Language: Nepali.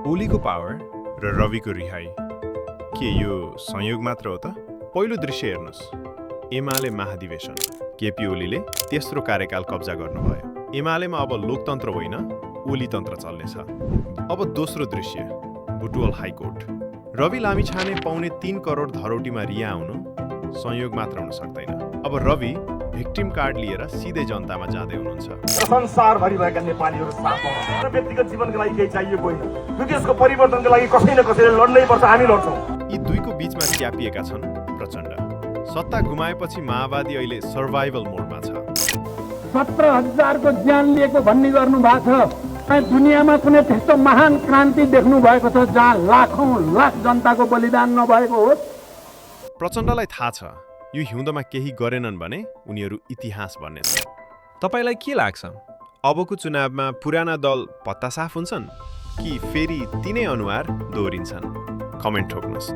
ओलीको पावर र रविको रिहाई के यो संयोग मात्र हो त? पहिलो दृश्य हेर्नुहोस्। एमाले महाधिवेशन। केपी ओलीले तेस्रो कार्यकाल कब्जा गर्नुभयो। एमालेमा अब लोकतन्त्र होइन, ओलीतन्त्र चल्नेछ। अब दोस्रो दृश्य, बुटवल हाइकोर्ट। रवि लामिछाने पाउने 3 करोड धरौटीमा रिहा आउनु संयोग मात्र हुन सक्दैन। अब रवि भिक्टिम कार्ड लिएर सिधै जनतामा जाँदै हुनुहुन्छ। संसारभरि भएका नेपालीहरू साथ हौ। र व्यक्तिगत जीवनको लागि केही चाहिएको होइन। यो देशको परिवर्तनको लागि कसै न कसैले लड्नै पर्छ, हामी लड्छौँ। यी दुईको बीचमा च्यापिएका छन् प्रचण्ड। सत्ता गुमाएपछि माओवादी अहिले सर्भाइभल मोडमा छ। 17,000 को ज्यान लिएको भन्ने गर्नु भएको छ। दुनियाँमा कुनै त्यस्तो महान क्रान्ति देख्नु भएको छ जहाँ लाखौं लाख जनताको बलिदान नभएको हो? प्रचण्डलाई थाहा छ यो हिउँदमा केही गरेनन् भने उनीहरू इतिहास बन्नेछ। तपाईलाई के लाग्छ? अबको चुनावमा पुराना दल पत्ता साफ हुन्छन् कि फेरि तिनै अनुहार दोहोरिन्छन्? कमेन्ट ठोक्नुहोस्।